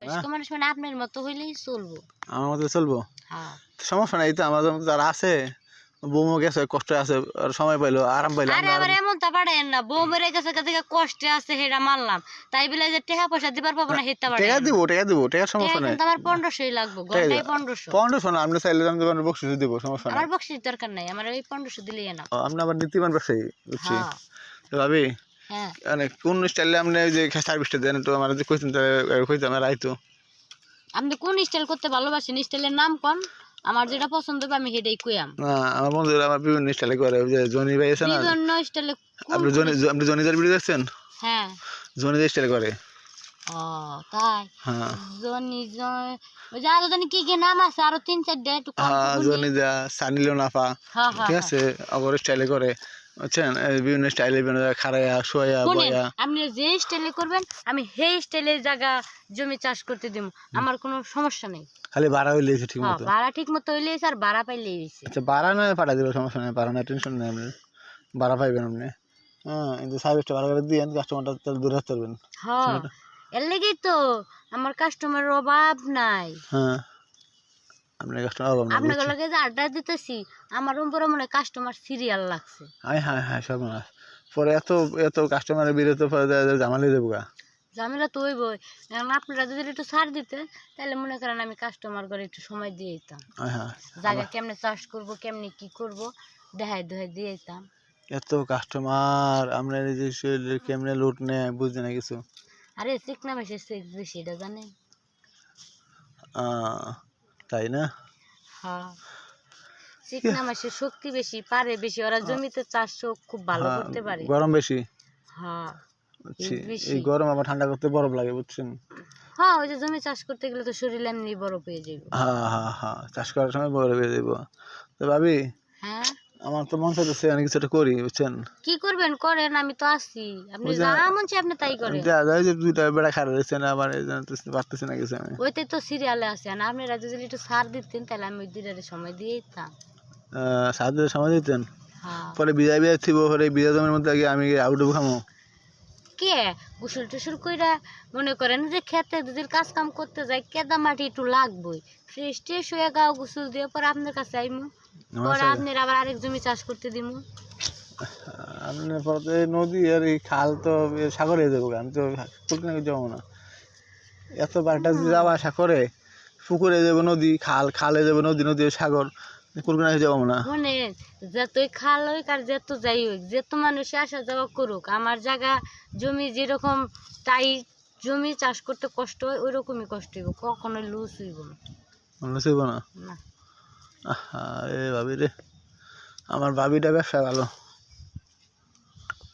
বয়স্ক মানুষ মানে আপনার মতো হইলেই চলবো। আমার মতো চলবো? হ্যাঁ সমস্যা নাই, তো আমাদের মতো যারা আছে, বৌমা গেছে কষ্ট আছে, আর সময় পাইলো, আরাম পাইলো, আরে আবার এমন তা পারেন না, বউ মেরে গেছে থেকে কষ্টে আছে সেটা মানলাম, তাই বলে যে টাকা পয়সা দিবার পাবো না হেতে পারে। টাকা দিব, টাকার সমস্যা নাই। কিন্তু আমার 1500ই লাগবে, ঘন্টায় 1500। 1500 না, আপনি চাইলে আমি তোমার বকশিস দিব, সমস্যা নাই। আমার বকশিস দরকার নাই, আমার ওই 1500 দিলেই না। আপনি আবার নীতিবান ব্যবসায়ী, বুঝছি। হ্যাঁ তো ভাবি হ্যাঁ মানে কোন স্টাইলে আপনি যে সার্ভিসটা দেন, তো আমার যে কইতেন তাহলে কইতাম আর আইতো। আপনি কোন স্টাইল করতে ভালোবাসেন, স্টাইলের নাম কোন? আমার যেটা পছন্দ হবে আমি সেটাই কইয়াম। না, আমার বন্ধুরা আমার বিভিন্ন স্টাইলে করে, ওই যে জনি ভাই আছে না, বিভিন্ন স্টাইলে। আপনি জনিদার ভিডিও দেখছেন? হ্যাঁ জনিদার স্টাইলে করে। ও তাই? হ্যাঁ জনি ওই যে আরো জানি কি কি নাম আছে, আরো 3-4টা একটু কম হ্যাঁ, শুনি। জনিদা, সানিলো নাফা, হ্যাঁ হ্যাঁ ঠিক আছে, অগর স্টাইলে করে, বুঝছেন, বিভিন্ন স্টাইলে, বিভিন্ন খাড়াইয়া শোয়া শুনেন, বয়া। আপনি যে স্টাইলে করবেন আমি সেই স্টাইলে জায়গা জমি চাষ করতে দিব, আমার কোনো সমস্যা নেই। খালি ভাড়া হইলে ঠিক হ্যাঁ মতো। ভাড়া ঠিক মতো হইলে আর ভাড়া পাইলেই হইছে। আচ্ছা, ভাড়া নয় পাঠা দিব, সমস্যা নেই, ভাড়া নয়, টেনশন নেই, আপনি ভাড়া পাইবেন আপনি। হ্যাঁ, কিন্তু সার্ভিসটা ভালো করে দিয়েন, কাস্টমারটা তাহলে দূরে রাখতে পারবেন। হ্যাঁ এর লেগেই তো আমার কাস্টমারের অভাব নাই। হ্যাঁ, আপনার কাস্টমার অভাব নেই, আপনাকে বুঝছি। লগে যে আড্ডা দিতেছি আমার উপরে মনে হয় কাস্টমার সিরিয়াল লাগছে। হ্যাঁ হ্যাঁ হ্যাঁ, সব না, পরে এত এত কাস্টমারের বিরত জামালি দেবো গা। ঝামেলা তো হইবই, কারণ আপনারা যদি একটু ছাড় দিতেন তাহলে মনে করেন আমি কাস্টমার করে একটু সময় দিয়ে দিতাম, হ্যাঁ হ্যাঁ, জায়গা কেমনে চাষ করব কেমনে কি করব দেখাই দোহাই দিয়ে দিতাম। এত কাস্টমার আপনার এই যে কেমনে লুট নেয় বুঝতে না কিছু। আরে চিকনা মাসে চেক বেশি, এটা জানেন? তাই না? হ্যাঁ চিকনা মাসে শক্তি বেশি, পারে বেশি, ওরা জমিতে চাষ খুব ভালো হ্যাঁ, করতে পারে। গরম বেশি। হ্যাঁ বুঝছি, হিট বেশি। এই গরম আবার ঠান্ডা করতে বরফ লাগে, বুঝছেন। হ্যাঁ ওই যে জমি চাষ করতে গেলে তো শরীর এমনি বরফ হয়ে যাবে। হ্যাঁ হ্যাঁ হ্যাঁ, চাষ করার সময় বরফ হয়ে যাবো। তো ভাবি, হ্যাঁ আমার তো মন চাইতেছে অনেক কিছু একটা করি, বুঝছেন। কি করবেন করেন, আমি তো আছি, আপনি যা মন চাই আপনি তাই করেন। যে দুইটা বেড়া খারাপ রয়েছে না, আমার পারতেছি না কিছু আমি। ওইতে তো সিরিয়ালে আছে, আর আপনারা যদি একটু ছাড় দিতেন তাহলে আমি ওই দুইটারে সময় দিয়ে দিতাম। সাহায্য সময় দিতেন, হ্যাঁ পরে বিদায় বিদায় থিব, পরে বিদায় জমের মধ্যে আগে আমি আউটডুবু খামো। কে গোসল টোসল কইরা মনে করেন যে খেতে যদি কাজ কাম করতে যাই কেদা মাটি একটু লাগবই, ফ্রেশ ট্রেশ হয়ে গাও গোসল দিয়ে পরে আপনার কাছে আইমু, পরে আপনার আবার আরেক জমি চাষ করতে দিমু। আপনার পরে তো এই নদী আর এই খাল তো সাগরে যাবো, আমি তো পুকুরে যাবো না। এত বারটা যাওয়া আসা করে, পুকুরে যাবো, নদী খাল, খালে যাবো, নদী, নদী সাগর, কুরকুনা যাবো না। মনে যতই খাল হোক আর যত যাই হোক, যত মানুষ আসা যাওয়া করুক, আমার জায়গা জমি যেরকম তাই জমি চাষ করতে কষ্ট হয় ওই রকমই কষ্ট হইব, কখনোই লুজ হইব না। মনে হইব না? না আরে ভাবি রে, আমার ভাবিটা ব্যবসা ভালো।